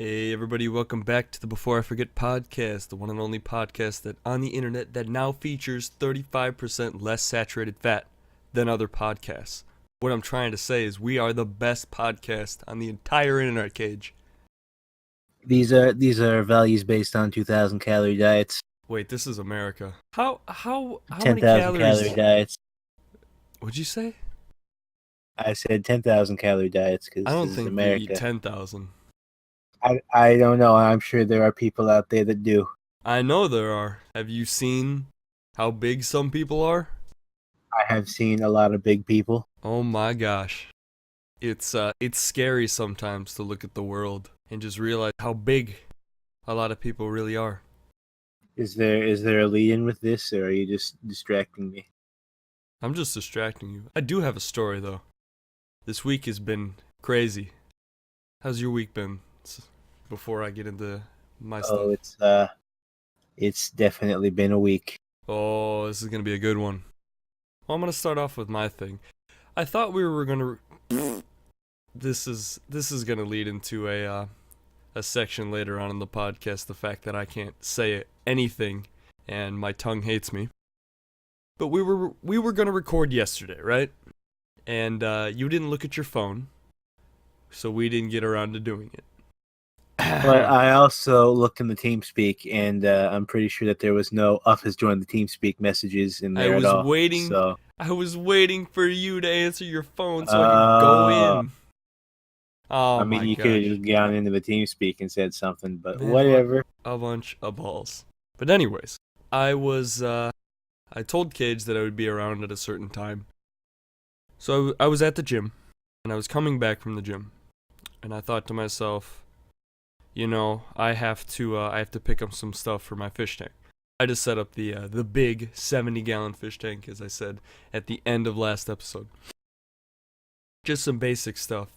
Hey everybody, welcome back to the Before I Forget podcast, the one and only podcast that on the internet that now features 35% less saturated fat than other podcasts. What I'm trying to say is we are the best podcast on the entire internet cage. These are values based on 2,000 calorie diets. Wait, this is America. How many 10,000 calories? calorie diets. What'd you say? I said 10,000 calorie diets I because don't this is think we eat America. 10,000. I don't know. I'm sure there are people out there that do. I know there are. Have you seen how big some people are? I have seen a lot of big people. Oh my gosh. It's scary sometimes to look at the world and just realize how big a lot of people really are. Is there a lead in with this, or are you just distracting me? I'm just distracting you. I do have a story though. This week has been crazy. How's your week been? Before I get into my stuff. It's definitely been a week. Oh, this is gonna be a good one. Well, I'm gonna start off with my thing. I thought we were gonna. This is gonna lead into a section later on in the podcast. The fact that I can't say anything and my tongue hates me. But we were gonna record yesterday, right? And you didn't look at your phone, so we didn't get around to doing it. But I also looked in the TeamSpeak, and I'm pretty sure that there was no "Up has joined the TeamSpeak" messages in there at all. I was waiting for you to answer your phone so I could go in. Oh I mean, my you gosh. could have just gone into the TeamSpeak and said something, but Man, whatever. A bunch of balls. But anyways, I told Cage that I would be around at a certain time. So I was at the gym, and I was coming back from the gym, and I thought to myself, you know, I have to pick up some stuff for my fish tank. I just set up the big 70-gallon fish tank, as I said at the end of last episode. Just some basic stuff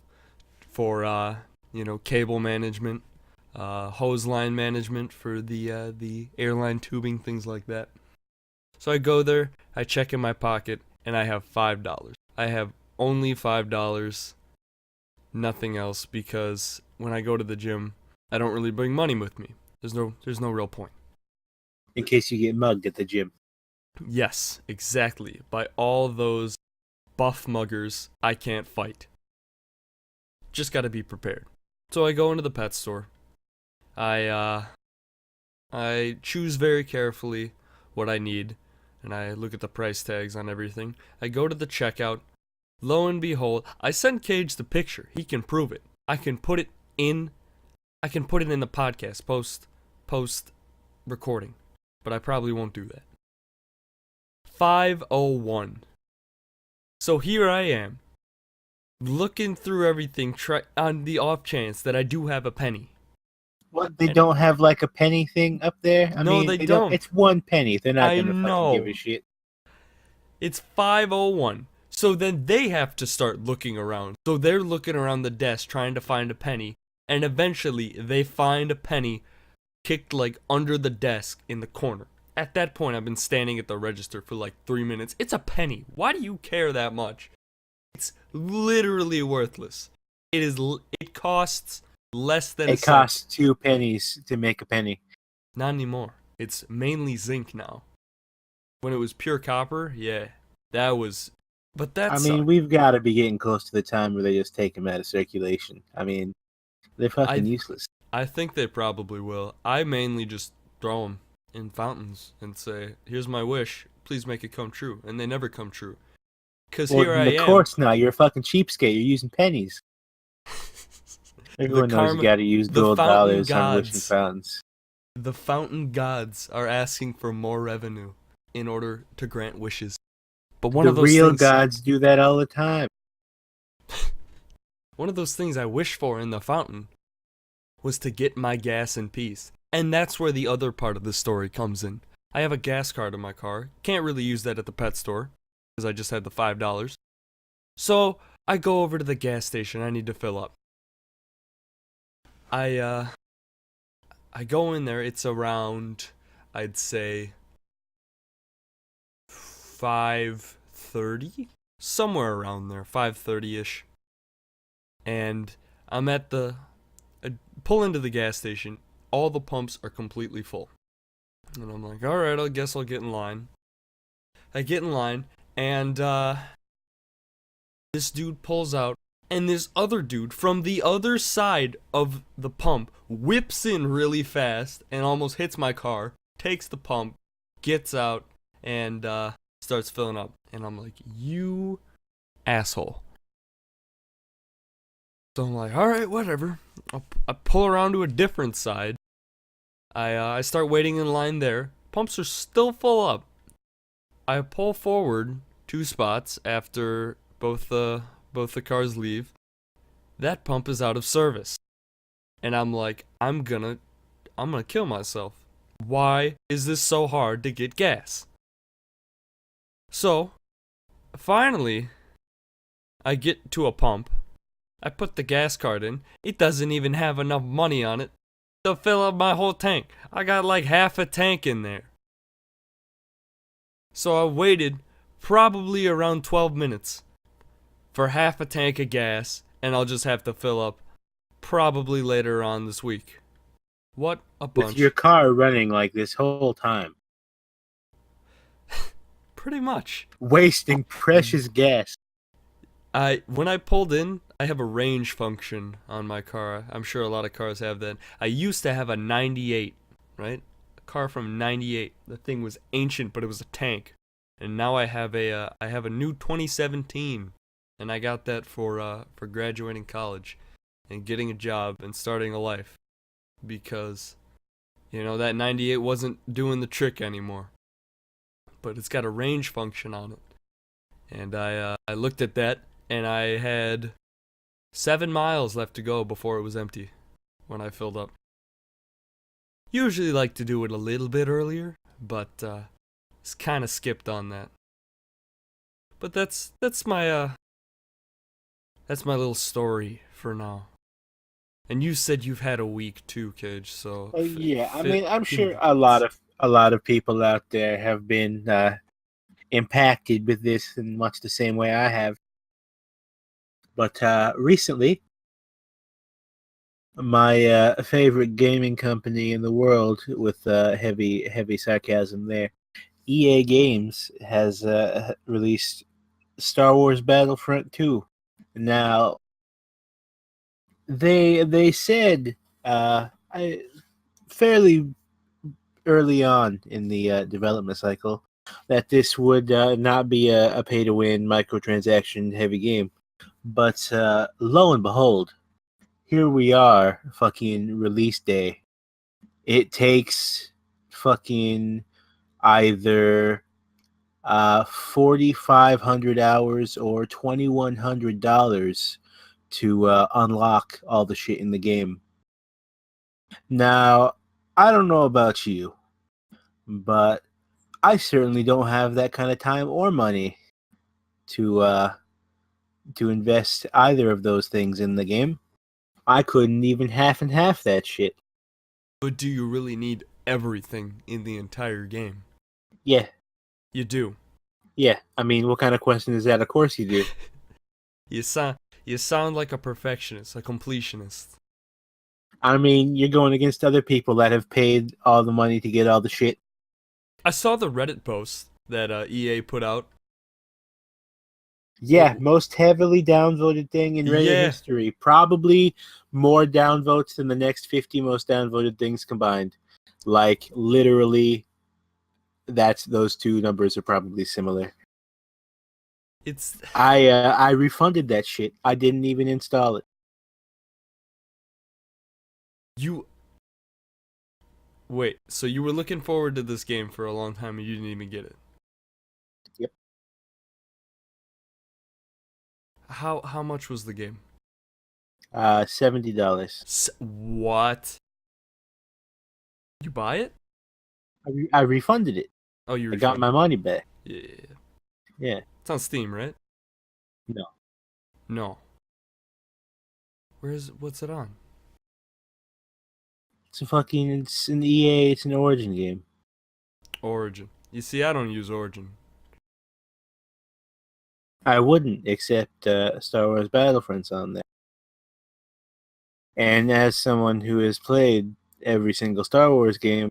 for cable management, hose line management for the airline tubing, things like that. So I go there, I check in my pocket, and I have $5. I have only $5, nothing else, because when I go to the gym, I don't really bring money with me. There's no real point. In case you get mugged at the gym. Yes, exactly. By all those buff muggers I can't fight. Just gotta be prepared. So I go into the pet store. I choose very carefully what I need, and I look at the price tags on everything. I go to the checkout. Lo and behold, I send Cage the picture. He can prove it. I can put it in the podcast post recording, but I probably won't do that. 501. So here I am, looking through everything on the off chance that I do have a penny. What, they don't have like a penny thing up there? I No, mean, they don't. It's 1 penny. They're not I going to fucking know. give a shit. It's 501. So then they have to start looking around. So they're looking around the desk trying to find a penny. And eventually they find a penny kicked like under the desk in the corner. At that point, I've been standing at the register for like 3 minutes. It's a penny. Why do you care that much? It's literally worthless. It costs less than a It cent. costs 2 pennies to make a penny. Not anymore. It's mainly zinc now. When it was pure copper, yeah, that was. But that's. I mean, we've got to be getting close to the time where they just take them out of circulation. I mean, they're fucking useless. I think they probably will. I mainly just throw them in fountains and say, "Here's my wish. Please make it come true." And they never come true. Because here I am. Of course not. You're a fucking cheapskate. You're using pennies. Everyone knows you got to use gold dollars on wishing fountains. The fountain gods are asking for more revenue in order to grant wishes. But one of those real things, gods do that all the time. One of those things I wish for in the fountain was to get my gas in peace. And that's where the other part of the story comes in. I have a gas card in my car. Can't really use that at the pet store because I just had the $5. So I go over to the gas station. I need to fill up. I go in there. It's around, I'd say, 5:30, somewhere around there, 5:30ish. And I'm at the I pull into the gas station. All the pumps are completely full. And I'm like, all right, I guess I'll get in line. I get in line, and this dude pulls out, and this other dude from the other side of the pump whips in really fast and almost hits my car, takes the pump, gets out, and starts filling up. And I'm like, you asshole. So I'm like, all right, whatever. I pull around to a different side. I start waiting in line there. Pumps are still full up. I pull forward 2 spots after both the cars leave. That pump is out of service. And I'm like, I'm gonna kill myself. Why is this so hard to get gas? So, finally, I get to a pump. I put the gas card in. It doesn't even have enough money on it to fill up my whole tank. I got like half a tank in there. So I waited probably around 12 minutes for half a tank of gas, and I'll just have to fill up probably later on this week. What a bunch. With your car running like this whole time. Pretty much. Wasting precious gas. When I pulled in, I have a range function on my car. I'm sure a lot of cars have that. I used to have a 98, right? A car from 98. The thing was ancient, but it was a tank. And now I have a new 2017, and I got that for graduating college and getting a job and starting a life, because that 98 wasn't doing the trick anymore. But it's got a range function on it. And I looked at that, and I had 7 miles left to go before it was empty when I filled up. Usually like to do it a little bit earlier, but it's kind of skipped on that. But that's my little story for now. And you said you've had a week too, Cage. So Yeah, I mean, I'm sure a lot of people out there have been impacted with this in much the same way I have. But recently, my favorite gaming company in the world, with heavy sarcasm there, EA Games, has released Star Wars Battlefront 2. Now, they said fairly early on in the development cycle that this would not be a pay-to-win microtransaction heavy game. But lo and behold, here we are, fucking release day. It takes fucking either 4,500 hours or $2,100 to unlock all the shit in the game. Now, I don't know about you, but I certainly don't have that kind of time or money to invest either of those things in the game. I couldn't even half and half that shit. But do you really need everything in the entire game? Yeah. You do. Yeah. I mean, what kind of question is that? Of course you do. You sound like a perfectionist, a completionist. I mean, you're going against other people that have paid all the money to get all the shit. I saw the Reddit post that EA put out. Yeah, most heavily downvoted thing in Reddit history. Probably more downvotes than the next 50 most downvoted things combined. Like, literally, those two numbers are probably similar. I refunded that shit. I didn't even install it. Wait, so you were looking forward to this game for a long time and you didn't even get it? Yep. How much was the game? $70. What? You buy it? I refunded it. Oh, you I got my money back. Yeah. Yeah. It's on Steam, right? No. What's it on? It's an EA, it's an Origin game. Origin. You see, I don't use Origin. I wouldn't, except Star Wars Battlefront's on there. And as someone who has played every single Star Wars game,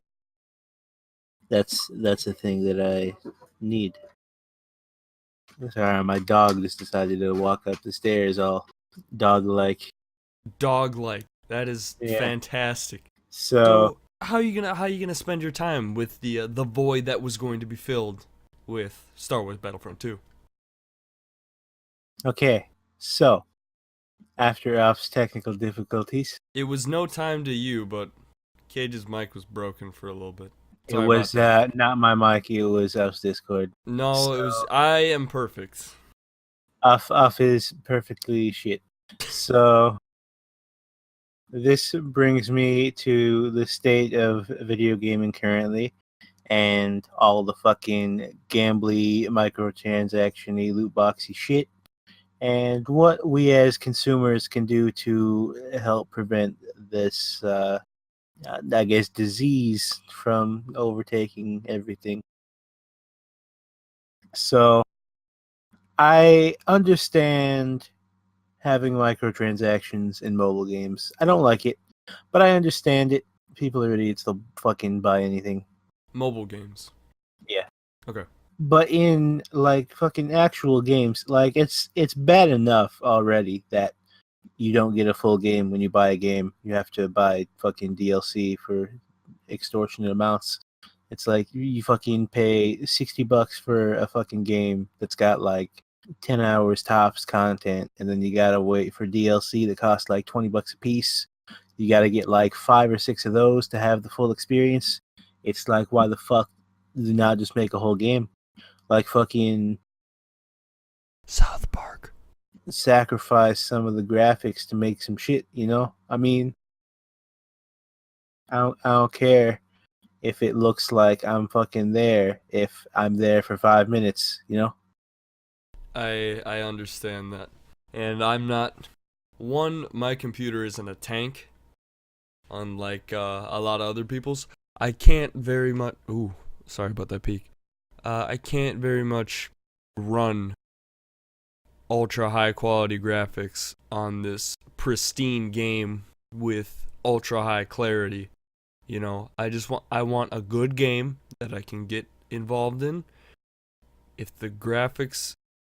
that's a thing that I need. Sorry, my dog just decided to walk up the stairs all dog-like. Dog-like. That is Yeah. fantastic. So So how you gonna spend your time with the void that was going to be filled with Star Wars Battlefront 2? okay, so after Alf's technical difficulties, It was no time to you, but Cage's mic was broken for a little bit. it Sorry about was that. not my mic. It was Alf's Discord. No, So it was. I am perfect. Alf is perfectly shit. So this brings me to the state of video gaming currently, and all the fucking gambly, microtransaction-y, loot boxy shit, and what we as consumers can do to help prevent this, I guess, disease from overtaking everything. So I understand having microtransactions in mobile games. I don't like it, but I understand it. People are idiots. They'll fucking buy anything. Mobile games. Yeah. Okay. But in like fucking actual games, like it's bad enough already that you don't get a full game when you buy a game. You have to buy fucking DLC for extortionate amounts. It's like you fucking pay $60 for a fucking game that's got like 10 hours tops content, and then you gotta wait for DLC that costs like $20 a piece. You gotta get like 5 or 6 of those to have the full experience. It's like, why the fuck do not just make a whole game? Like fucking South Park. sacrifice some of the graphics to make some shit, you know? I mean, I don't care if it looks like I'm fucking there if I'm there for 5 minutes, you know? I understand that, and I'm not. One, my computer isn't a tank, unlike a lot of other people's. I can't very much. Ooh, sorry about that peak. I can't very much run ultra high quality graphics on this pristine game with ultra high clarity. You know, I want a good game that I can get involved in. If the graphics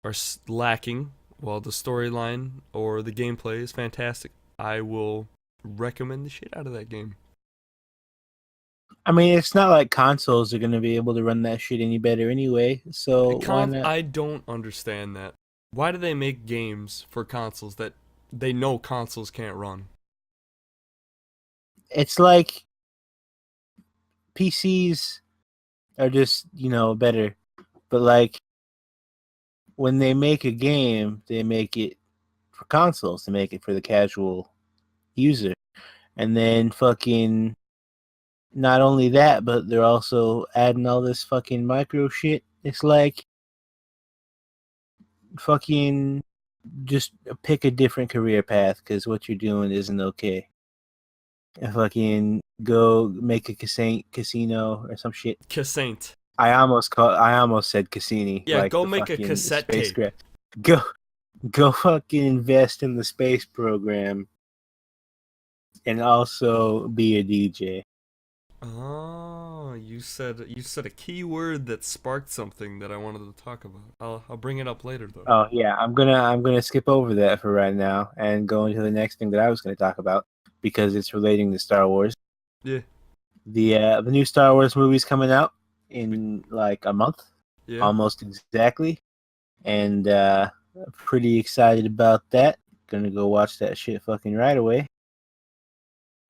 are lacking, while the storyline or the gameplay is fantastic, I will recommend the shit out of that game. I mean, it's not like consoles are going to be able to run that shit any better anyway, so why not? I don't understand that. Why do they make games for consoles that they know consoles can't run? It's like PCs are just, better, but like when they make a game, they make it for consoles, they make it for the casual user. And then fucking not only that, but they're also adding all this fucking micro shit. It's like fucking just pick a different career path because what you're doing isn't okay. And fucking go make a casino or some shit. Cassette. I almost said Cassini, Yeah, like go the make a fucking cassette tape. spacecraft. Go fucking invest in the space program and also be a DJ. Oh, you said a key word that sparked something that I wanted to talk about. I'll bring it up later though. Oh yeah, I'm gonna skip over that for right now and go into the next thing that I was gonna talk about because it's relating to Star Wars. Yeah. The new Star Wars movie's coming out in like a month, Yeah. almost exactly, and pretty excited about that. Gonna go watch that shit fucking right away.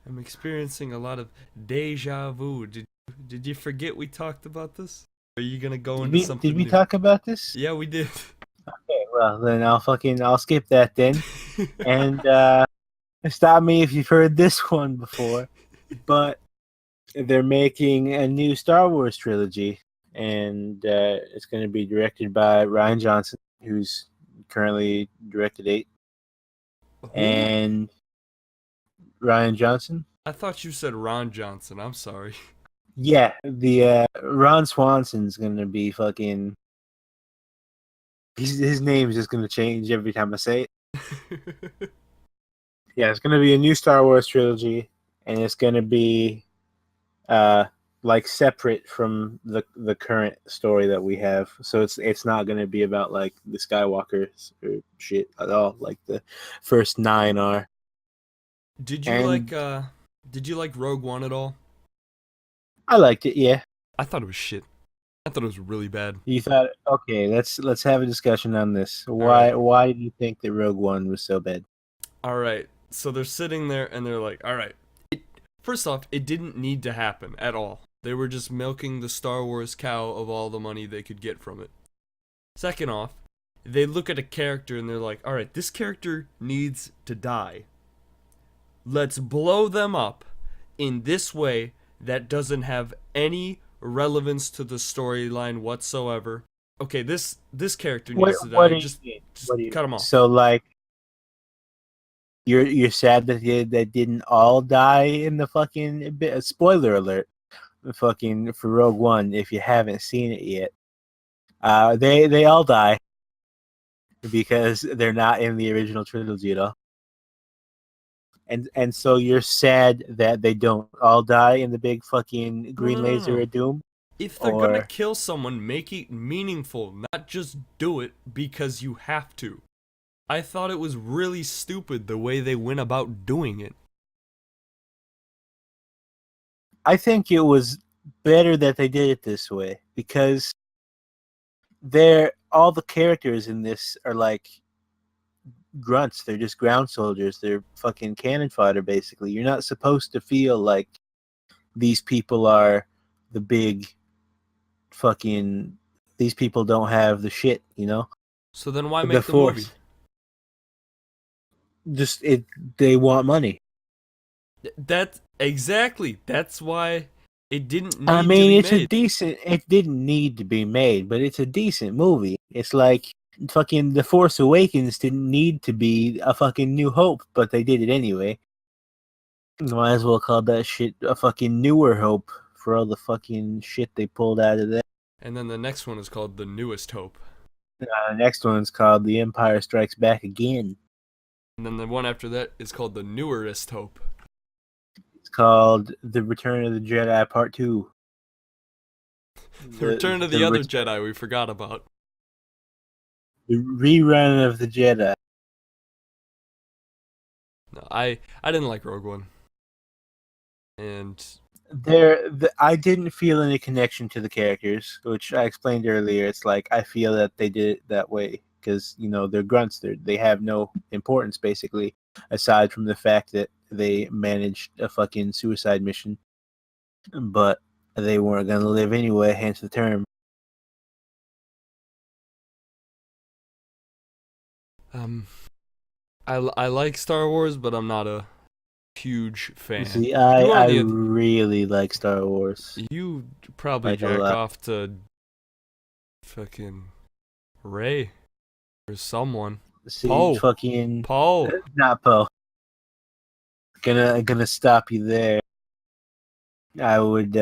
I'm experiencing a lot of deja vu. Did you forget we talked about this? Are you gonna go Did into we something new? talk about this? Yeah, we did. Okay, well then I'll skip that then, and stop me if you've heard this one before, but they're making a new Star Wars trilogy, and it's going to be directed by Ryan Johnson, who's currently directed 8, Who? and Ryan Johnson. I thought you said Ron Johnson. I'm sorry. Yeah, the Ron Swanson's going to be fucking. His name is just going to change every time I say it. Yeah, it's gonna be a new Star Wars trilogy, and it's gonna be like separate from the current story that we have. So it's not gonna be about like the Skywalkers or shit at all, like the first 9 are. Did you like And uh did you like Rogue One at all? I liked it. Yeah, I thought it was shit. I thought it was really bad. you thought okay. Let's have a discussion on this. All right. Why do you think that Rogue One was so bad? All right. So they're sitting there and they're like, "All right. First off, it didn't need to happen at all. They were just milking the Star Wars cow of all the money they could get from it. Second off, they look at a character and they're like, "All right, this character needs to die. Let's blow them up in this way that doesn't have any relevance to the storyline whatsoever. Okay, this character needs to What die. do you Just mean? just What do you cut them off." so like you're sad that they didn't all die in the fucking spoiler alert. Fucking for Rogue One, if you haven't seen it yet, they all die because they're not in the original trilogy at all. And so you're sad that they don't all die in the big fucking No, green no, no, laser no. of doom, If they're gonna or kill someone, make it meaningful, not just do it because you have to. I thought it was really stupid the way they went about doing it. I think it was better that they did it this way because they're all the characters in this are like grunts. They're just ground soldiers. They're fucking cannon fodder, basically. You're not supposed to feel like these people are the big fucking. These people don't have the shit, you know. So then why The make the movie? force, just it. They want money. That exactly. That's why it didn't I need to mean, be it's a made. decent. It didn't need to be made, but it's a decent movie. It's like fucking The Force Awakens didn't need to be a fucking New Hope, but they did it anyway. Might as well call that shit a fucking Newer Hope for all the fucking shit they pulled out of that. And then the next one is called The Newest Hope. The next one's called The Empire Strikes Back Again. And then the one after that is called The Newerest Hope. It's called The Return of the Jedi Part 2. The Return of the Other Jedi we forgot about. The rerun of the Jedi. No, I didn't like Rogue One. And I didn't feel any connection to the characters, which I explained earlier. It's like I feel that they did it that way because they're grunts. They have no importance basically, aside from the fact that they managed a fucking suicide mission, but they weren't gonna live anyway. Hence the term. I like Star Wars, but I'm not a huge fan. See, I You really like Star Wars. you probably Like a jack lot. off to fucking Ray or someone. See, Poe. fucking Poe. not Poe. Gonna stop you there. I would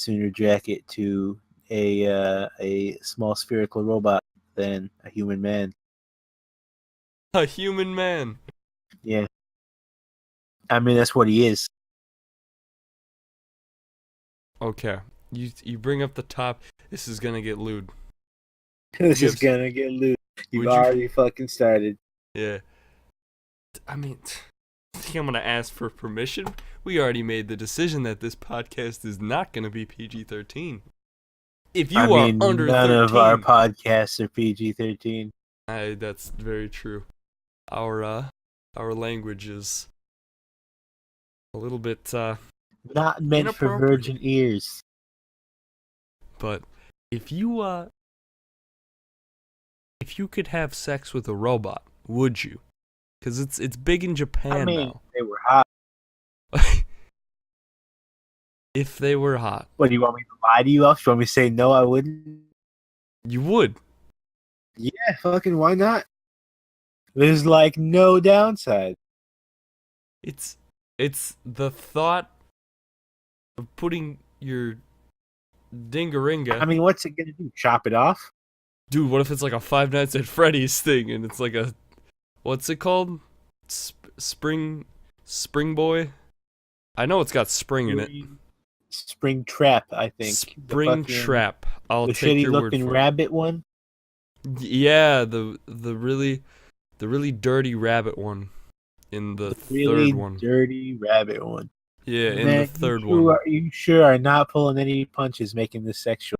sooner jack it to a small spherical robot than a human man. A human man. Yeah, I mean that's what he is. Okay. You bring up the top. This is gonna get lewd. This You is have- gonna get loose. You've Would you- already fucking started. Yeah. I mean, I think I'm gonna ask for permission. We already made the decision that this podcast is not gonna be PG-13. If you I mean, are under none 13, of our podcasts are PG-13. that's very true. Our language is a little bit Not meant for Inappropriate. virgin ears. but if you could have sex with a robot, would you? Cuz it's big in Japan I mean, now. they were hot. If they were hot, What do you want me to lie to you? Off? Do you want me to say no? I wouldn't. you would. Yeah, fucking why not? There's like no downside. It's the thought of putting your dingaringa. I mean, what's it gonna do? Chop it off? Dude, what if it's like a Five Nights at Freddy's thing and it's like a what's it called? spring boy. I know it's got spring in it. Spring Trap, I think. Spring Trap. I'll The take shitty your word looking for it. rabbit one. Yeah, the really dirty rabbit one in the third Really one. dirty rabbit one. Yeah, in the Man, third one. You sure are not pulling any punches making this sexual.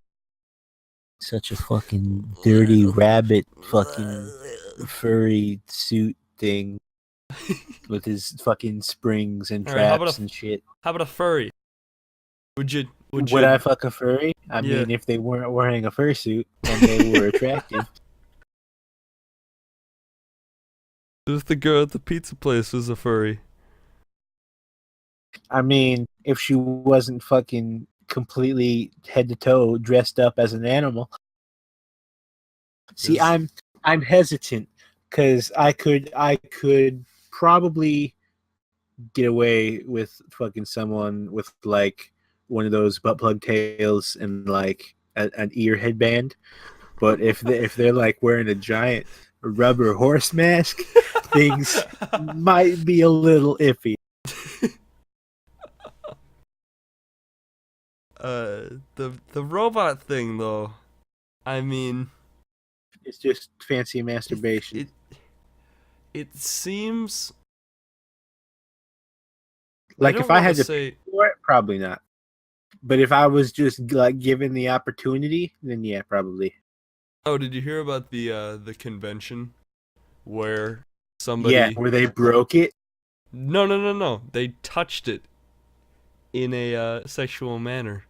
Such a fucking dirty rabbit fucking furry suit thing with his fucking springs and All right, traps and shit. how about a furry? Would you Would I fuck a furry? I Yeah. mean, if they weren't wearing a fursuit and they were attractive. If the girl at the pizza place was a furry? I mean, if she wasn't fucking completely head to toe dressed up as an animal. See, Yes. I'm hesitant because I could probably get away with fucking someone with like one of those butt plug tails and like an ear headband. But if they're like wearing a giant rubber horse mask, things might be a little iffy. The robot thing though. I mean, It's just fancy masturbation. it seems Like if I had to say pay for it, probably not. But if I was just like given the opportunity, then yeah, probably. Oh, did you hear about the convention where Yeah, somebody where they broke it. No. They touched it in a sexual manner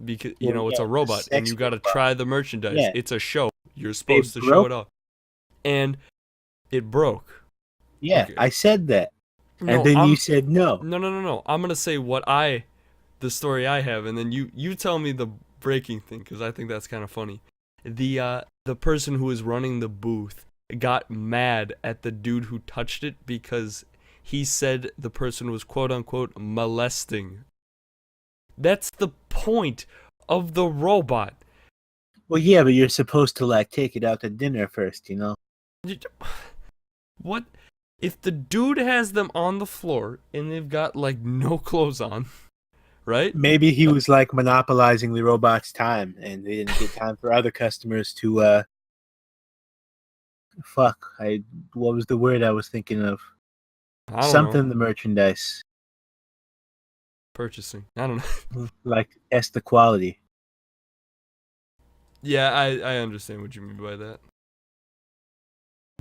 because you Well, know it's yeah, a robot and you sex got to robot. try the merchandise. Yeah. It's a show. You're supposed to show broke- it off. And it broke. Yeah, Okay. I said that, No, and then you said no. No. I'm gonna say the story I have, and then you tell me the breaking thing because I think that's kind of funny. The person who was running the booth got mad at the dude who touched it because he said the person was quote unquote molesting. That's the point of the robot. Well, yeah, but you're supposed to like take it out to dinner first, you know. What if the dude has them on the floor and they've got like no clothes on, right? Maybe he was like monopolizing the robot's time, and they didn't get time for other customers to. What was the word I was thinking of? I don't Something know. the merchandise, Purchasing. I don't know. like test the quality. Yeah, I understand what you mean by that.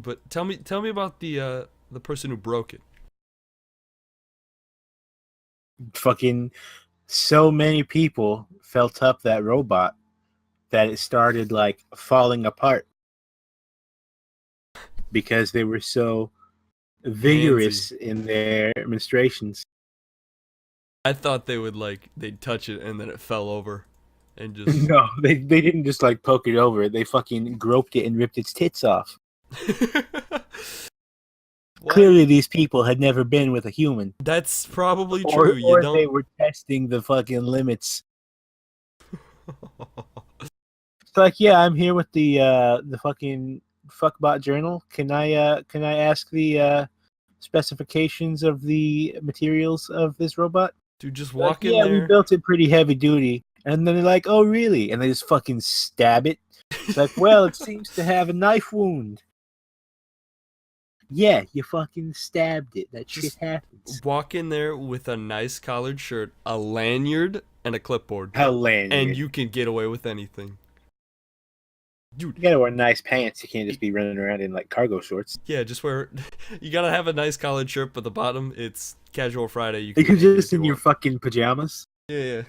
But tell me about the person who broke it. Fucking so many people felt up that robot that it started like falling apart because they were so vigorous in their demonstrations. I thought they'd touch it and then it fell over and just No, they didn't just like poke it over. They fucking groped it and ripped its tits off. What? Clearly, these people had never been with a human. That's probably true. Or they were testing the fucking limits. It's like, yeah, I'm here with the fucking fuckbot journal. Can I ask the specifications of the materials of this robot? Dude, just Like, walk in yeah, we there. built it pretty heavy duty. And then they're like, oh, really? And they just fucking stab it. It's like, well, it seems to have a knife wound. Yeah, you fucking stabbed it. That shit Just happens. Walk in there with a nice collared shirt, a lanyard, and a clipboard. How lanyard. And you can get away with anything. Dude, You gotta wear nice pants. You can't just be running around in like cargo shorts. yeah, just wear. You gotta have a nice collared shirt, but the bottom it's casual Friday. You You can could wear it just if you in your want. fucking pajamas. Yeah.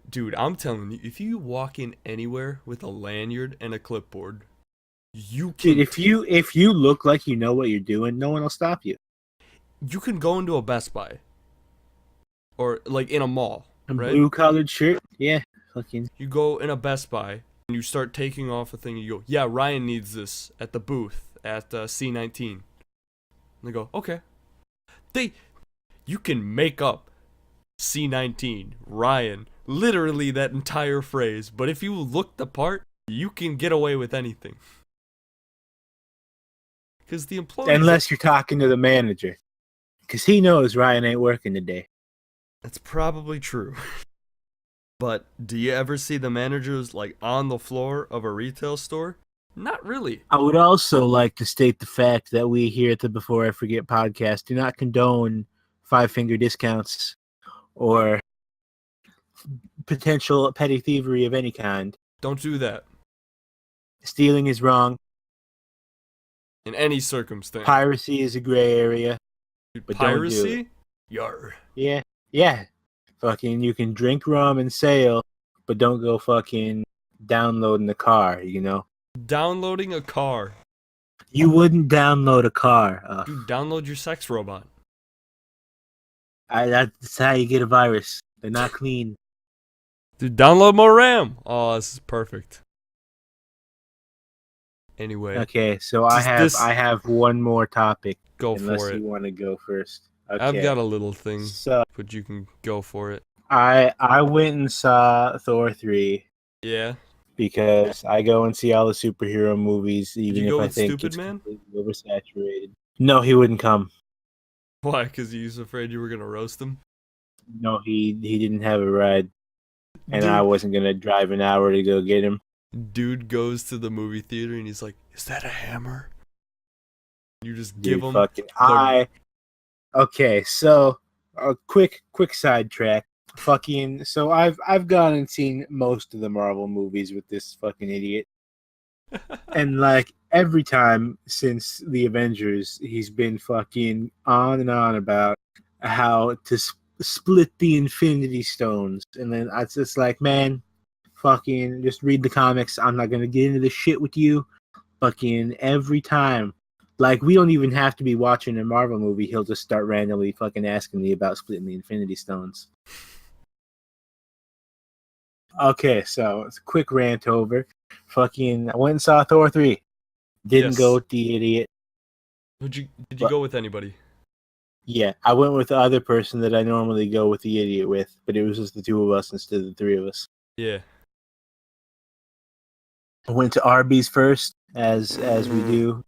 Dude, I'm telling you, if you walk in anywhere with a lanyard and a clipboard, you can. Dude, if you look like you know what you're doing, no one will stop you. You can go into a Best Buy, or like in a mall, A right? blue collared shirt, yeah, fucking. You go in a Best Buy and you start taking off a thing. You go, yeah, Ryan needs this at the booth at C19. And they go, okay. You can make up C19, Ryan, literally that entire phrase. But if you look the part, you can get away with anything. Because the employees... Unless you're talking to the manager. Because he knows Ryan ain't working today. That's probably true. But do you ever see the managers, like, on the floor of a retail store? Not really. I would also like to state the fact that we here at the Before I Forget podcast do not condone five-finger discounts or potential petty thievery of any kind. Don't do that. Stealing is wrong. In any circumstance. Piracy is a gray area. Dude, but piracy? don't do it. Yar. Yeah. Fucking, you can drink rum and sail, but don't go fucking downloading the car, you know? Downloading a car. You wouldn't download a car. Dude, download your sex robot. That's how you get a virus. They're not clean. Dude, download more RAM. Oh, this is perfect. Anyway. Okay, so I have one more topic. Go for it. Unless you want to go first. Okay. I've got a little thing, So but you can go for it. I went and saw Thor 3 Yeah. because I go and see all the superhero movies, even go if I with think Stupid it's Man? completely oversaturated. No, he wouldn't come. Why? Because he was afraid you were gonna roast him? No, he didn't have a ride, and Dude. I wasn't gonna drive an hour to go get him. Dude goes to the movie theater and he's like, "Is that a hammer?" You just Dude, give him. Okay, so a quick sidetrack. So I've gone and seen most of the Marvel movies with this fucking idiot. And like every time since the Avengers, he's been fucking on and on about how to split the Infinity Stones. And then I just like, man, fucking just read the comics. I'm not gonna get into this shit with you. Fucking every time. Like, we don't even have to be watching a Marvel movie. He'll just start randomly fucking asking me about splitting the Infinity Stones. Okay, so it's a quick rant over. Fucking, I went and saw Thor 3. Didn't go with the idiot. Did you go with anybody? Yeah, I went with the other person that I normally go with the idiot with, but it was just the two of us instead of the three of us. Yeah. I went to Arby's first, as we do.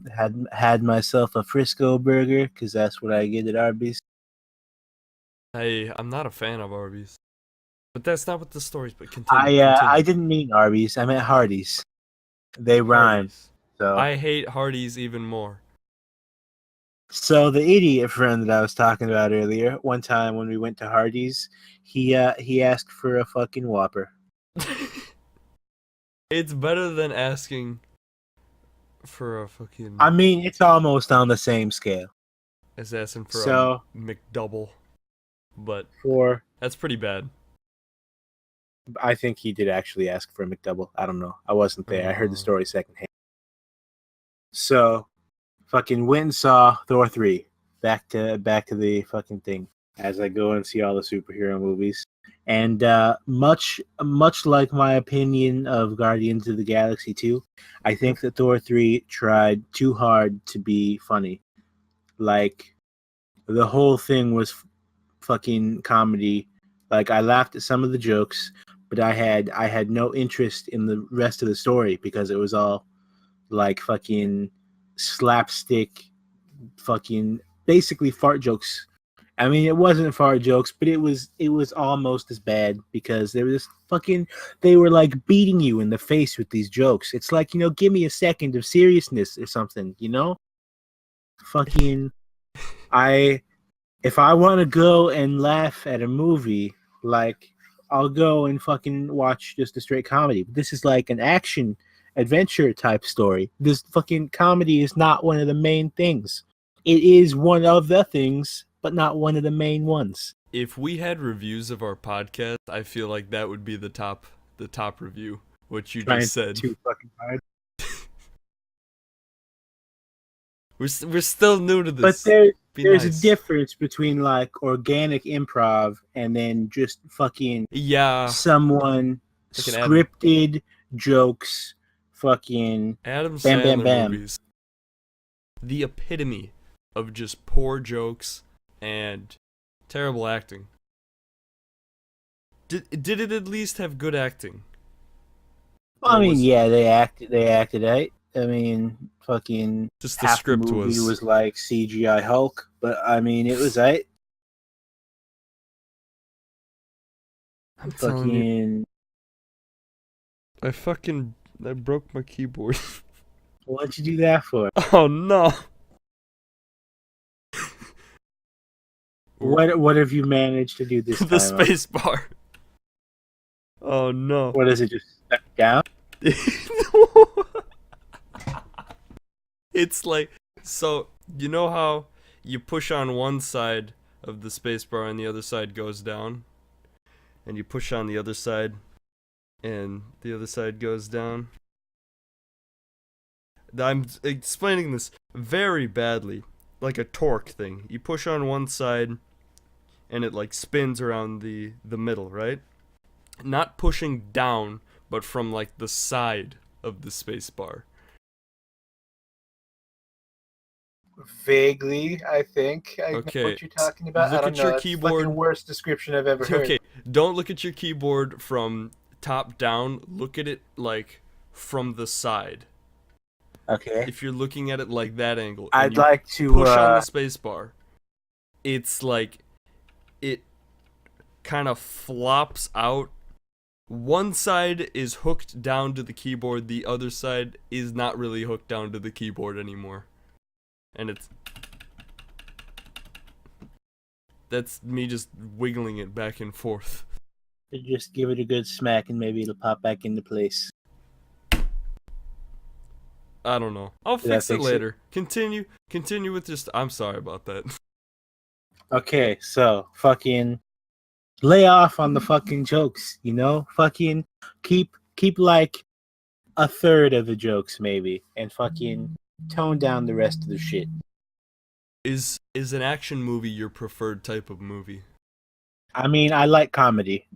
Had myself a Frisco burger, because that's what I get at Arby's. I'm not a fan of Arby's. But that's not what the story's, but continue. I didn't mean Arby's, I meant Hardee's. They rhyme. So I hate Hardee's even more. So the idiot friend that I was talking about earlier, one time when we went to Hardee's, he asked for a fucking Whopper. It's better than asking for a fucking... I mean, it's almost on the same scale. As asking for a McDouble. But that's pretty bad. I think he did actually ask for a McDouble. I don't know. I wasn't there. I heard the story secondhand. So, fucking went and saw Thor 3. Back to the fucking thing. As I go and see all the superhero movies. And much like my opinion of Guardians of the Galaxy 2, I think that Thor 3 tried too hard to be funny. Like, the whole thing was fucking comedy. Like, I laughed at some of the jokes, but I had no interest in the rest of the story because it was all like fucking slapstick, fucking basically fart jokes. I mean, it wasn't fart jokes, but it was almost as bad because they were like beating you in the face with these jokes. It's like, you know, give me a second of seriousness or something, you know? Fucking, if I want to go and laugh at a movie, like, I'll go and fucking watch just a straight comedy. But this is like an action adventure type story. This fucking comedy is not one of the main things. It is one of the things, but not one of the main ones. If we had reviews of our podcast, I feel like that would be the top review. What you just said. Too fucking hard. We're still new to this. But there's a difference between like organic improv and then just fucking someone scripted jokes, fucking Adam bam, Sandler bam. movies. The epitome of just poor jokes and terrible acting. Did it at least have good acting? Well, I mean, yeah, they acted right. I mean, fucking Just the half the script movie was. was like CGI Hulk, but I mean it was right. I'm telling you, Fucking I broke my keyboard. what'd you do that for? Oh no. What have you managed to do this The time? space bar. Oh no. What is it? Just stuck down? It's like, so you know how you push on one side of the space bar and the other side goes down, and you push on the other side and the other side goes down. I'm explaining this very badly, like a torque thing. You push on one side and it like spins around the middle, right? Not pushing down, but from like the side of the space bar. Vaguely, I think I know Okay, what you're talking about. I look don't at know. your That's the fucking keyboard. worst description I've ever heard. Okay, don't look at your keyboard from top down. Look at it like from the side. Okay. If you're looking at it like that angle, and I'd you like to push on the space bar, it's like it kind of flops out. One side is hooked down to the keyboard, the other side is not really hooked down to the keyboard anymore. And that's me just wiggling it back and forth. just give it a good smack and maybe it'll pop back into place. I don't know. I'll Did I fix it fix later. Continue with just. I'm sorry about that. Okay, so fucking lay off on the fucking jokes, you know? Fucking keep like a third of the jokes maybe and fucking tone down the rest of the shit. Is an action movie your preferred type of movie? I mean, I like comedy.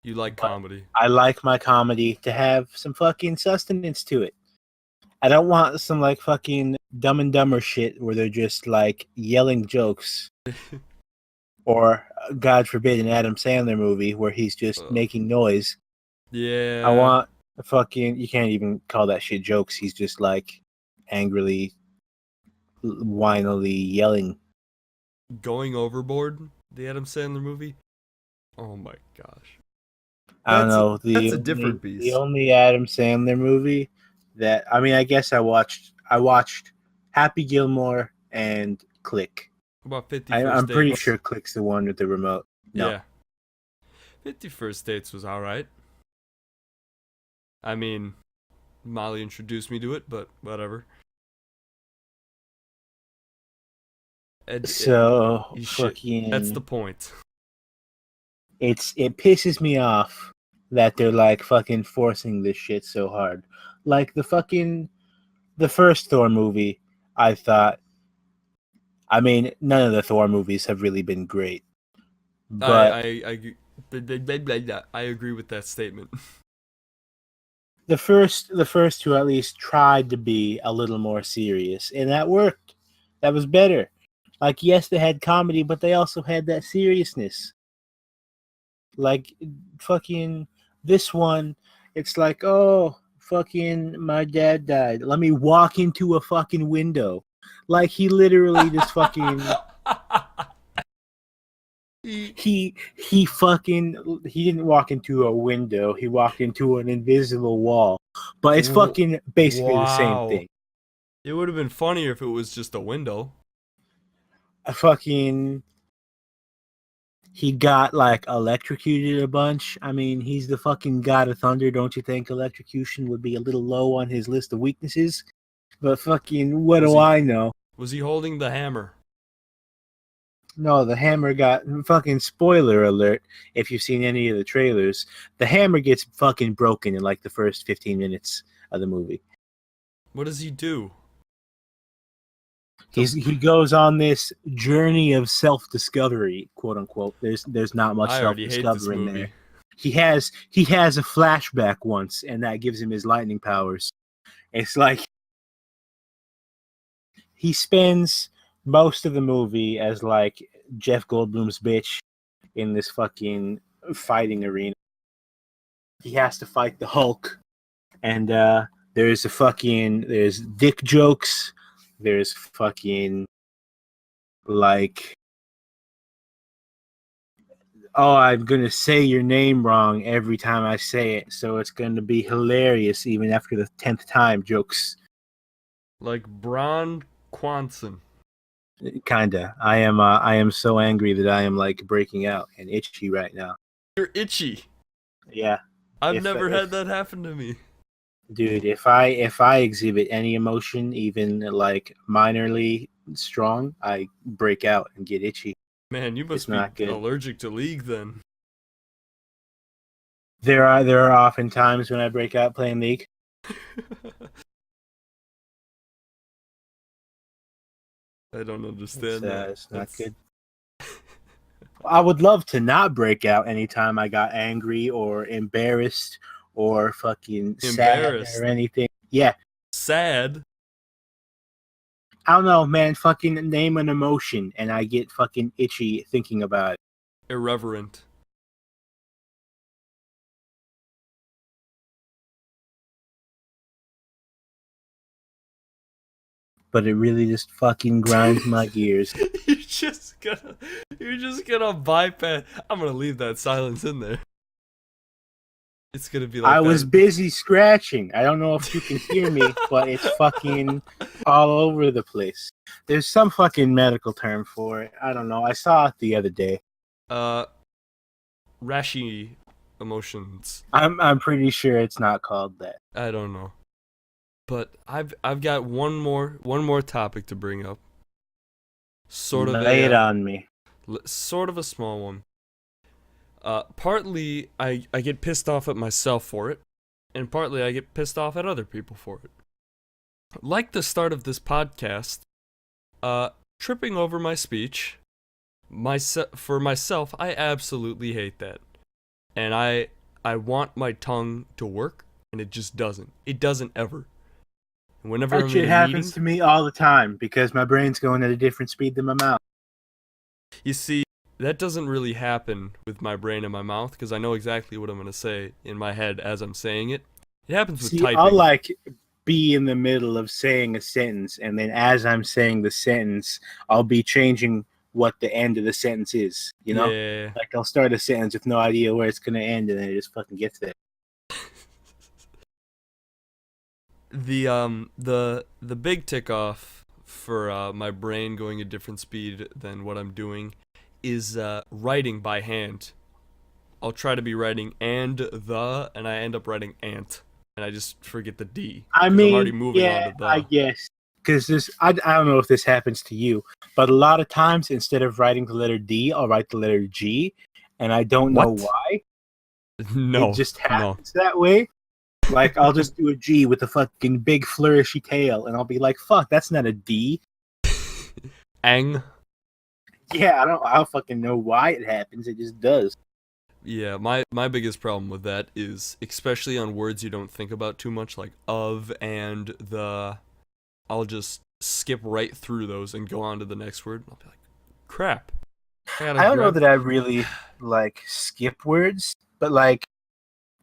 You like But comedy? I like my comedy to have some fucking sustenance to it. I don't want some like fucking Dumb and Dumber shit where they're just like yelling jokes, or God forbid an Adam Sandler movie where he's just making noise. Yeah. I want a fucking, you can't even call that shit jokes. He's just like angrily, whinily yelling. Going Overboard, the Adam Sandler movie. Oh my gosh. I don't know. That's a different beast. The only Adam Sandler movie that, I mean, I guess I watched Happy Gilmore and Click. What about 50 I'm First pretty Dates? sure Click's the one with the remote. No. Yeah. 50 First Dates was alright. I mean, Molly introduced me to it, but whatever. So Shit. fucking, That's the point. it pisses me off that they're like fucking forcing this shit so hard. Like the first Thor movie, I thought, I mean, none of the Thor movies have really been great. But I agree with that statement. the first two at least tried to be a little more serious, and that worked. That was better. Like, yes, they had comedy, but they also had that seriousness. Like, fucking this one, it's like, oh, fucking my dad died. Let me walk into a fucking window. Like, he literally just fucking he didn't walk into a window. He walked into an invisible wall. But it's fucking basically the same thing. It would have been funnier if it was just a window. He got like electrocuted a bunch. I mean, he's the fucking god of thunder. Don't you think electrocution would be a little low on his list of weaknesses? But fucking, what do I know? Was he holding the hammer? No, the hammer got fucking, spoiler alert. If you've seen any of the trailers, the hammer gets fucking broken in like the first 15 minutes of the movie. What does he do? He goes on this journey of self-discovery, quote unquote. There's not much self-discovery in there. He has a flashback once, and that gives him his lightning powers. It's like he spends most of the movie as like Jeff Goldblum's bitch in this fucking fighting arena. He has to fight the Hulk, and There's dick jokes. There's fucking like, oh, I'm gonna say your name wrong every time I say it, so it's gonna be hilarious even after the 10th time jokes. Like Bron Quanson. Kinda. I am so angry that I am like breaking out and itchy right now. You're itchy. Yeah. I've If never had that happen to me. Dude, if I exhibit any emotion, even like minorly strong, I break out and get itchy. Man, you It's must be not good. allergic to League then. There are often times when I break out playing League. I don't understand that. It's not good. I would love to not break out anytime I got angry or embarrassed or fucking sad Embarrassed. or anything. Yeah. Sad. I don't know, man. Fucking name an emotion and I get fucking itchy thinking about it. Irreverent. But it really just fucking grinds my gears. You're just gonna bypass. I'm gonna leave that silence in there. It's gonna be like I that. was busy scratching. I don't know if you can hear me, but it's fucking all over the place. There's some fucking medical term for it. I don't know. I saw it the other day. Rashy emotions. I'm pretty sure it's not called that. I don't know. But I've got one more topic to bring up. Lay it on me. Sort of a small one. Partly I get pissed off at myself for it, and partly I get pissed off at other people for it. Like the start of this podcast, tripping over my speech, for myself, I absolutely hate that. And I want my tongue to work, and it just doesn't. It doesn't ever. Whenever That shit happens to me all the time because my brain's going at a different speed than my mouth. You see, that doesn't really happen with my brain and my mouth because I know exactly what I'm going to say in my head as I'm saying it. It happens with typing. I'll like be in the middle of saying a sentence, and then as I'm saying the sentence, I'll be changing what the end of the sentence is. You know, Yeah. like I'll start a sentence with no idea where it's gonna end, and then it just fucking gets there. The big tick off for my brain going a different speed than what I'm doing is writing by hand. I'll try to be writing and I end up writing ant, and I just forget the D. I mean, I'm already moving on to the. I guess because I don't know if this happens to you, but a lot of times instead of writing the letter D, I'll write the letter G, and I don't know why. No, it just happens that way. Like, I'll just do a G with a fucking big flourishy tail, and I'll be like, fuck, that's not a D. Ang. Yeah, I don't fucking know why it happens. It just does. Yeah, my biggest problem with that is, especially on words you don't think about too much, like of and the, I'll just skip right through those and go on to the next word. I'll be like, crap. I don't know that I really, like, skip words, but, like,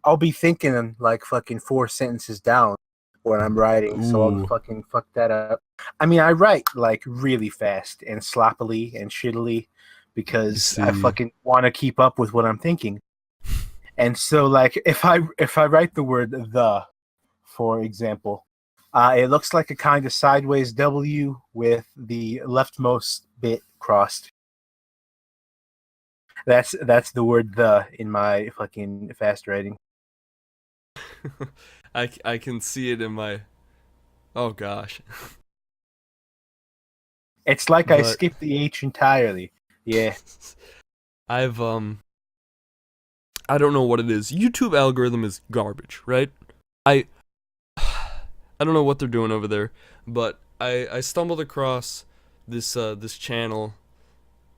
I'll be thinking like fucking 4 sentences down when I'm writing, so I'll fucking fuck that up. I mean, I write like really fast and sloppily and shittily because I fucking want to keep up with what I'm thinking. And so, like, if I write the word "the," for example, it looks like a kind of sideways W with the leftmost bit crossed. That's the word "the" in my fucking fast writing. I can see it in my. Oh gosh. It's like I skipped the H entirely. Yeah. I don't know what it is. YouTube algorithm is garbage, right? I don't know what they're doing over there, but I stumbled across this channel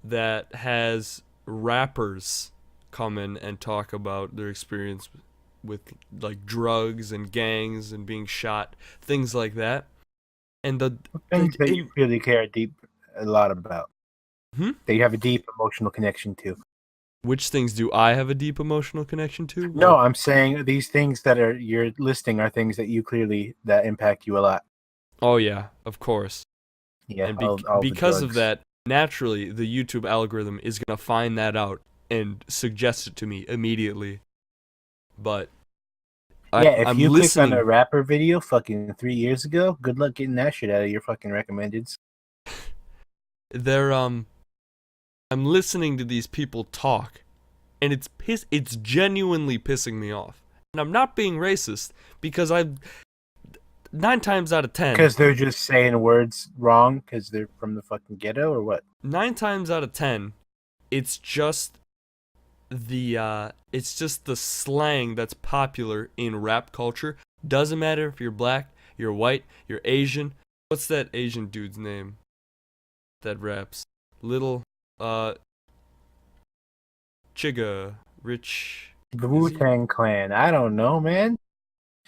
that has rappers come in and talk about their experience with like drugs and gangs and being shot, things like that. And things that you really care a lot about. That you have a deep emotional connection to. Which things do I have a deep emotional connection to? No, I'm saying these things that you're listing are things that that impact you a lot. Oh yeah, of course. Yeah, And all the because of drugs. that, naturally, the YouTube algorithm is gonna find that out and suggest it to me immediately. But Yeah, if I'm you click on a listening. rapper video fucking 3 years ago, good luck getting that shit out of your fucking recommendeds. They're I'm listening to these people talk, and it's genuinely pissing me off. And I'm not being racist because I 9 times out of 10, Because they're just saying words wrong because they're from the fucking ghetto or what? 9 times out of 10, it's just it's just the slang that's popular in rap culture. Doesn't matter if you're black, you're white, you're Asian. What's that Asian dude's name that raps? Little Chigga, Rich. The Wu-Tang Clan. I don't know, man.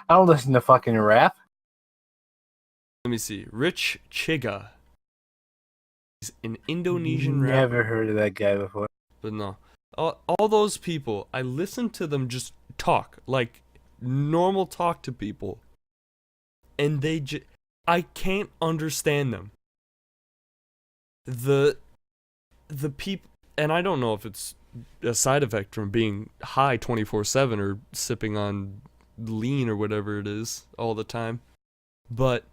I don't listen to fucking rap. Let me see. Rich Chigga. He's an Indonesian Never rapper. heard of that guy before. But no. All those people, I listen to them just talk like normal talk to people. And I can't understand them. The people, and I don't know if it's a side effect from being high 24/7 or sipping on lean or whatever it is all the time. But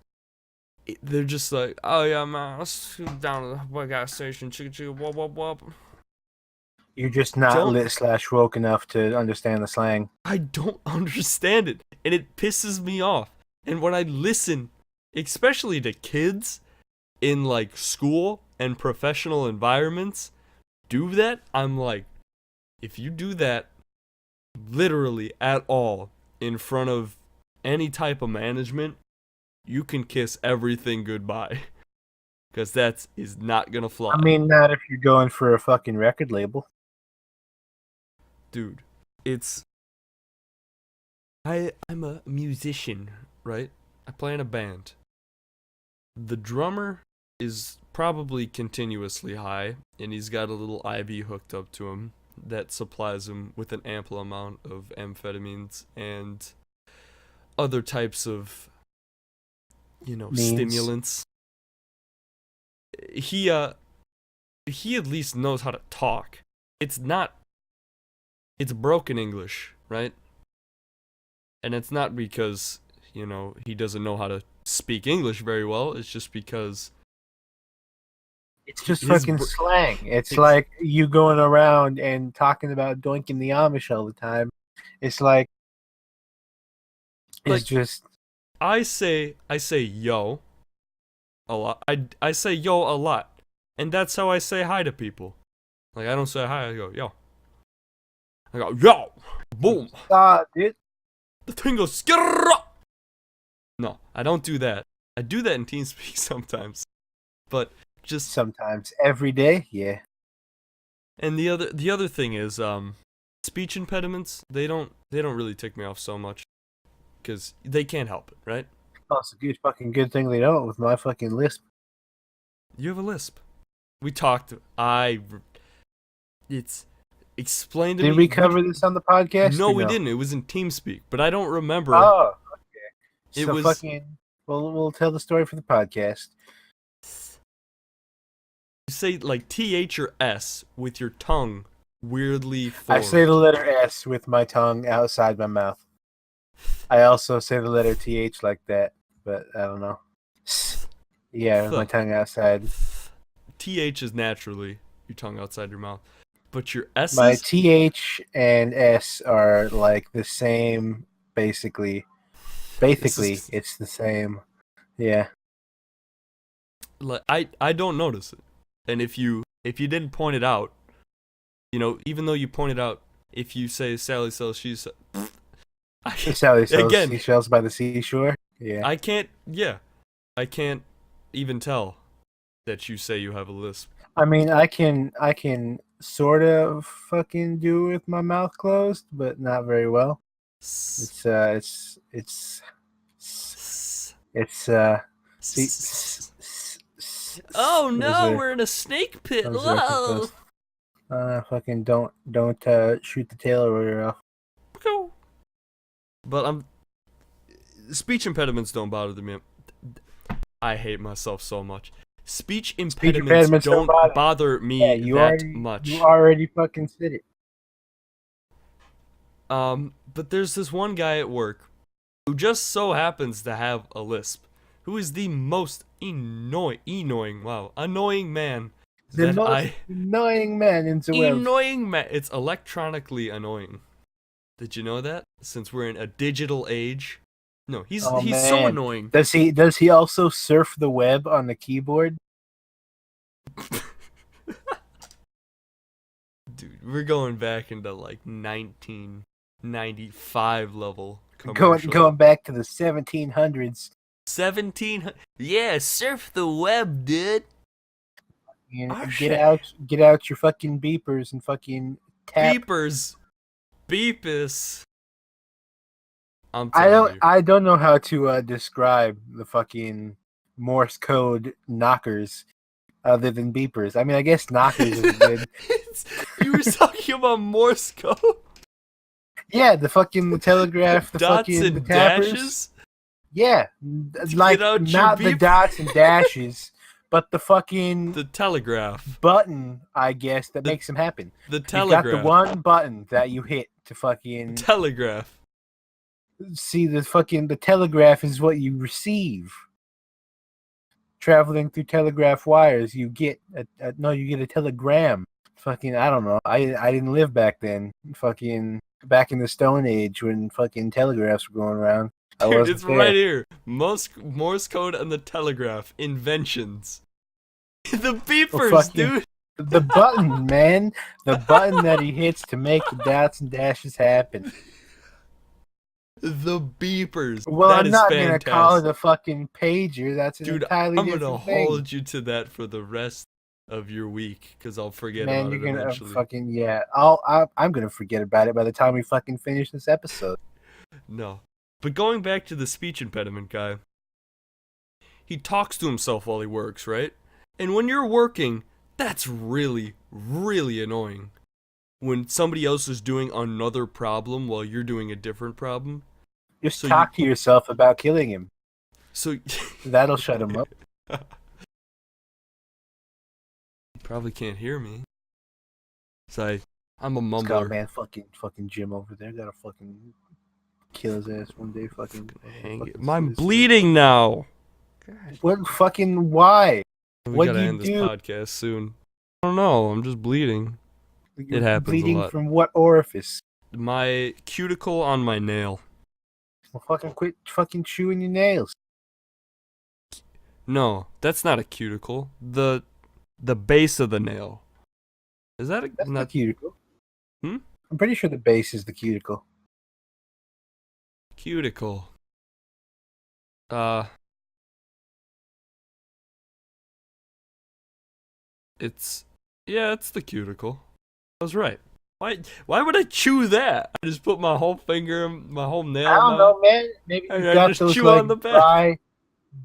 they're just like, oh yeah, man, let's go down to the gas station, chicka chicka, wop wop wop. You're just not lit/woke enough to understand the slang. I don't understand it, and it pisses me off. And when I listen, especially to kids in like school and professional environments, do that, I'm like, if you do that literally at all in front of any type of management, you can kiss everything goodbye. Because that is not gonna fly. I mean, not if you're going for a fucking record label. Dude, I'm a musician, right? I play in a band. The drummer is probably continuously high, and he's got a little IV hooked up to him that supplies him with an ample amount of amphetamines and other types of, stimulants. He at least knows how to talk. It's broken English, right? And it's not because, he doesn't know how to speak English very well. It's just because it's just fucking slang. It's like you going around and talking about doinking the Amish all the time. It's like it's just. I say yo a lot. I say yo a lot, and that's how I say hi to people. Like, I don't say hi. I go yo. I go yo, boom. Dude. The thing goes skirrrr. No, I don't do that. I do that in TeamSpeak sometimes, but just sometimes. Every day, yeah. And the other thing is speech impediments. They don't really tick me off so much because they can't help it, right? Oh, it's a good thing they don't with my fucking Lisp. You have a Lisp. We talked. It's explained to me. Did we cover this on the podcast? No, we didn't. It was in TeamSpeak, but I don't remember. Oh, okay. It so was fucking. We'll tell the story for the podcast. You say like TH or S with your tongue weirdly forward. I say the letter S with my tongue outside my mouth. I also say the letter TH like that, but I don't know. Yeah, with my tongue outside. TH is naturally your tongue outside your mouth. But your S's... My TH and S are like the same, basically. Basically, it's the same. Yeah. Like, I don't notice it. And if you didn't point it out, even though you pointed out, if you say Sally sells she's... Sally sells seashells by the seashore? Yeah. I can't even tell that you say you have a lisp. I mean, I can sort of fucking do it with my mouth closed, but not very well. It's Oh no, we're in a snake pit. Whoa. Fucking don't shoot the tail rotor off. Go. But speech impediments don't bother me. I hate myself so much. Speech impediments don't bother me much. You already fucking said it. But there's this one guy at work who just so happens to have a lisp, who is the most annoying man. Annoying man in the world. Annoying man. It's electronically annoying. Did you know that? Since we're in a digital age. No, he's so annoying. Does he also surf the web on the keyboard? Dude, we're going back into like 1995 level commercial. Going back to the 1700s. Yeah, surf the web, dude. Get out your fucking beepers and fucking tap. Beepus. I don't know how to describe the fucking Morse code knockers other than beepers. I mean, I guess knockers is good. You were talking about Morse code? Yeah, the telegraph, the dots fucking and the tappers. dashes? Yeah, like not the dots and dashes, but the telegraph button, I guess, that makes them happen. The telegraph. You got the one button that you hit to fucking telegraph. See, the telegraph is what you receive. Traveling through telegraph wires, you get a telegram. Fucking, I don't know. I didn't live back then. Fucking back in the Stone Age when fucking telegraphs were going around. Dude, it's right here. Morse code and the telegraph inventions. The beepers, dude. The button, man. The button that he hits to make the dots and dashes happen. The beepers. Well, I'm not going to call it a fucking pager. That's an entirely different thing. I'm going to hold you to that for the rest of your week because I'll forget about it eventually. Fucking, yeah. I'm going to forget about it by the time we fucking finish this episode. No. But going back to the speech impediment guy, he talks to himself while he works, right? And when you're working, that's really, really annoying. When somebody else is doing another problem while you're doing a different problem. Just talk to yourself about killing him. So that'll shut him up. You probably can't hear me. So I'm a mumbler. Got man, fucking Jim over there. Gotta fucking kill his ass one day. Fucking hang it. I'm bleeding now. God. What fucking why? We gotta end this podcast soon. I don't know. I'm just bleeding. It happens bleeding a lot. From what orifice? My cuticle on my nail. Well, fucking quit fucking chewing your nails. No, that's not a cuticle. The base of the nail. Is that that's not a cuticle? Hmm? I'm pretty sure the base is the cuticle. Cuticle. It's the cuticle. I was right. Why would I chew that? I just put my whole finger, my whole nail. I don't know, man. Maybe you got those like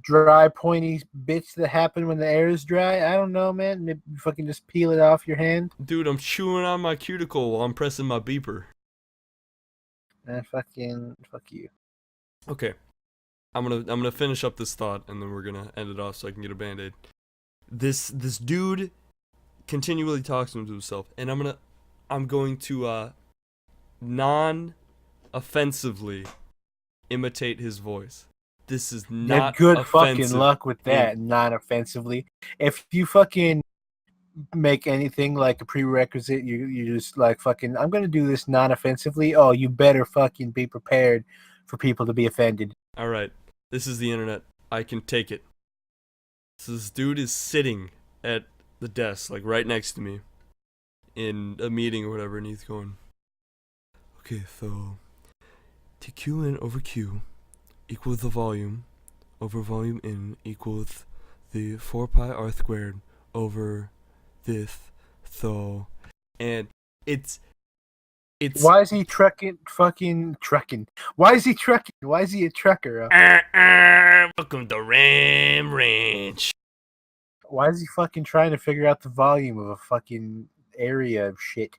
dry, pointy bits that happen when the air is dry. I don't know, man. Maybe you fucking just peel it off your hand. Dude, I'm chewing on my cuticle while I'm pressing my beeper. Fuck you. Okay, I'm gonna finish up this thought and then we're gonna end it off so I can get a band-aid. This dude continually talks to himself, and I'm going to non-offensively imitate his voice. This is not good offensive. Fucking luck with that, non-offensively. If you fucking make anything like a prerequisite, you just like fucking, I'm gonna do this non-offensively. Oh, you better fucking be prepared for people to be offended. All right, this is the internet. I can take it. So this dude is sitting at the desk, like right next to me, in a meeting or whatever, and he's going, okay, so TQ in over Q equals the volume over volume in equals the 4 pi r squared over this, so, and it's why is he trucking? Why is he trucking? Why is he a trucker? Welcome to Ram Ranch. Why is he fucking trying to figure out the volume of a fucking area of shit.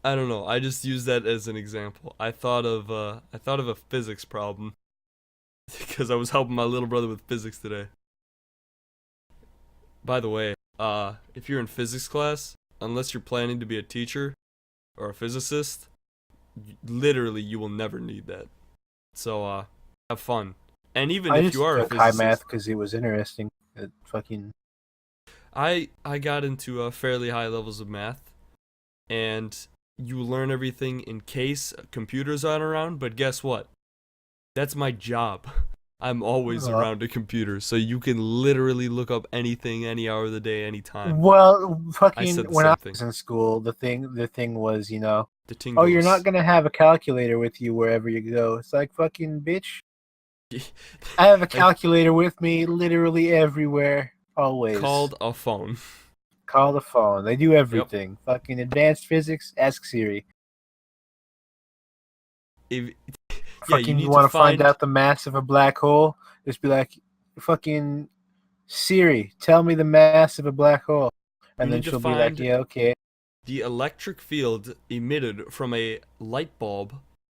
I don't know. I just use that as an example. I thought of a physics problem because I was helping my little brother with physics today. By the way, if you're in physics class, unless you're planning to be a teacher or a physicist, literally you will never need that. So have fun. And even I if just you are a took high physicist, math because it was interesting. It fucking I got into fairly high levels of math, and you learn everything in case computers aren't around. But guess what? That's my job. I'm always around a computer, so you can literally look up anything, any hour of the day, anytime. well, I fucking said the when same I thing. was in school, the thing was, The oh, you're not tingles. gonna have a calculator with you wherever you go. It's like, fucking bitch. I have a calculator with me literally everywhere, always. Called a phone. Call the phone. They do Yep. everything. Fucking advanced physics. Ask Siri. Yeah, Fucking, you you need to want to find find. out the mass of a black hole? Just be like, fucking Siri, tell me the mass of a black hole, and You then need to she'll be like, find yeah, okay. the electric field emitted from a light bulb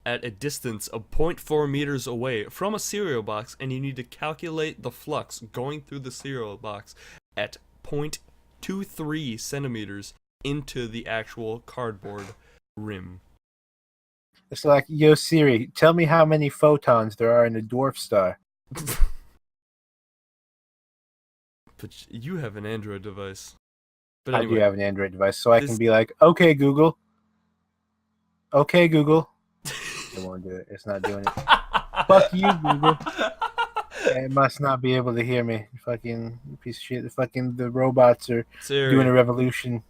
at a distance of 0.4 meters away from a cereal box, and you need to calculate the flux going through the cereal box at 0.23 centimeters into the actual cardboard rim. It's like, yo, Siri, tell me how many photons there are in a dwarf star. But you have an Android device. But I do anyway, have an Android device, so I can be like, okay, Google. Okay, Google. It won't do it. It's not doing it. Fuck you, Google. It must not be able to hear me. Fucking piece of shit. The robots are Siri. doing a revolution.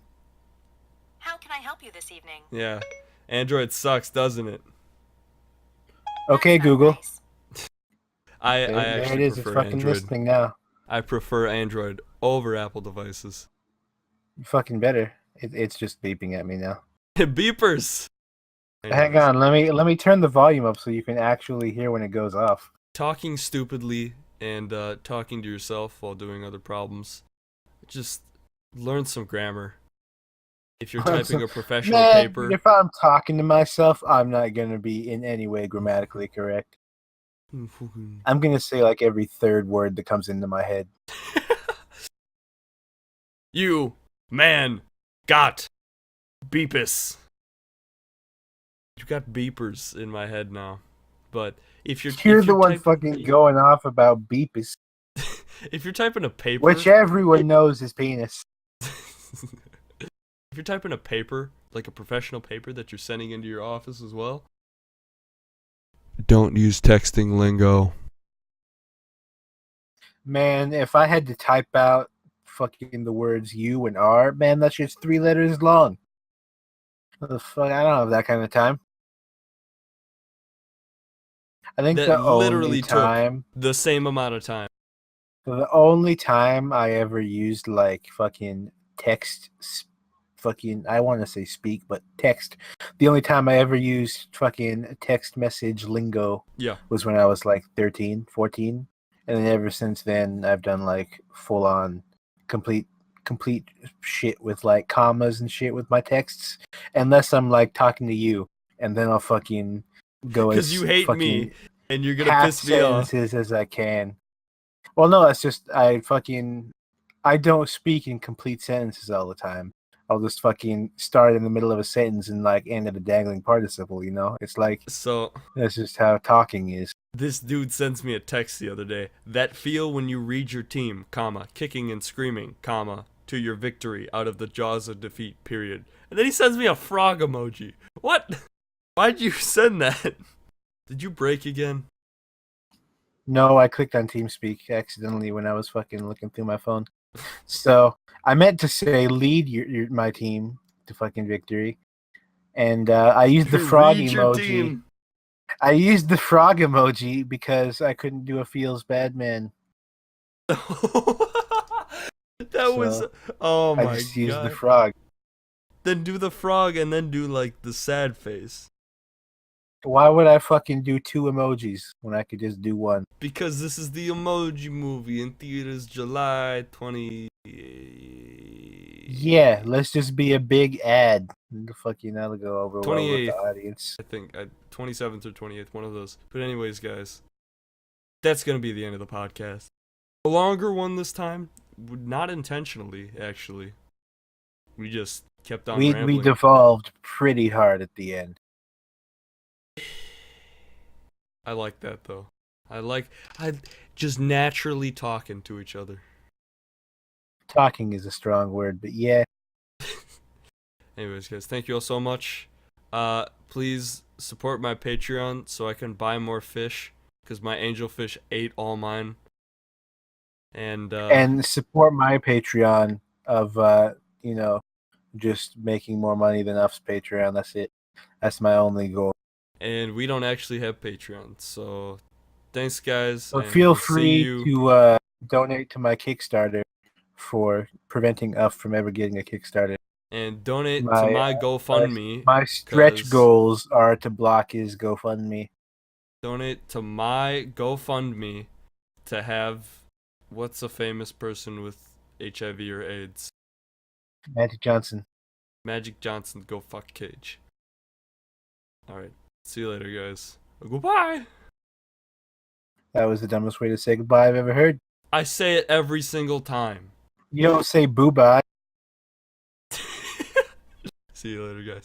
How can I help you this evening? Yeah. Android sucks, doesn't it? Okay, That's not Google. nice. I There it actually is. It's prefer fucking Android. listening now. I prefer Android over Apple devices. Fucking better. It's just beeping at me now. Beepers. Hang Anyways, on. Let me turn the volume up so you can actually hear when it goes off. talking stupidly and talking to yourself while doing other problems. Just learn some grammar. If you're typing a professional Man, paper, if I'm talking to myself, I'm not gonna be in any way grammatically correct. I'm gonna say like every third word that comes into my head. you man got beepus. You got beepers in my head now. But if you're You're one fucking going off about beepus, if you're typing a paper, which everyone knows is penis. if you're typing a paper, like a professional paper that you're sending into your office as well, don't use texting lingo. Man, if I had to type out fucking the words U and R, man, that shit's 3 letters long. What the fuck? I don't have that kind of time. I think That the literally only took time, the same amount of time. the only time I ever used like fucking text, fucking, I want to say speak, but text. The only time I ever used fucking text message lingo Yeah. was when I was like 13, 14. And then ever since then, I've done like full on complete shit with like commas and shit with my texts. Unless I'm like talking to you, and then I'll fucking go Because as you hate fucking me and you're gonna half piss me off. sentences as I can. Well, no, that's just I don't speak in complete sentences all the time. I'll just fucking start in the middle of a sentence and like end at a dangling participle, you know? It's like So that's just how talking is. this dude sends me a text the other day. That feel when you read your team, comma, kicking and screaming, comma, to your victory out of the jaws of defeat, period. And then he sends me a frog emoji. What? Why'd you send that? Did you break again? No, I clicked on TeamSpeak accidentally when I was fucking looking through my phone. So I meant to say lead my team to fucking victory, and I used the frog Read your emoji. team. I used the frog emoji because I couldn't do a feels bad man. That was oh my I just used the god. frog. Then do the frog and then do like the sad face. Why would I fucking do 2 emojis when I could just do one? Because this is the Emoji Movie in theaters July Yeah, let's just be a big ad. The fuck you know to go over well with the 28th. audience. I think 27th or 28th, one of those. But anyways, guys, that's gonna be the end of the podcast. A longer one this time, not intentionally, actually. We just kept on We rambling. devolved pretty hard at the end. I like that though. I just naturally talking to each other. Talking is a strong word, but yeah. Anyways, guys, thank you all so much. Please support my Patreon so I can buy more fish, because my angelfish ate all mine. And Support my Patreon of just making more money than Uff's Patreon. That's it. That's my only goal. and we don't actually have Patreon, so thanks, guys. So and feel we'll see free you. to donate to my Kickstarter for preventing Uff from ever getting a Kickstarter. And donate to my GoFundMe. My stretch 'cause goals are to block his GoFundMe. Donate to my GoFundMe to have what's a famous person with HIV or AIDS? Magic Johnson. Magic Johnson, go fuck Cage. Alright, see you later, guys. Goodbye! That was the dumbest way to say goodbye I've ever heard. I say it every single time. You don't say boo bye. See you later, guys.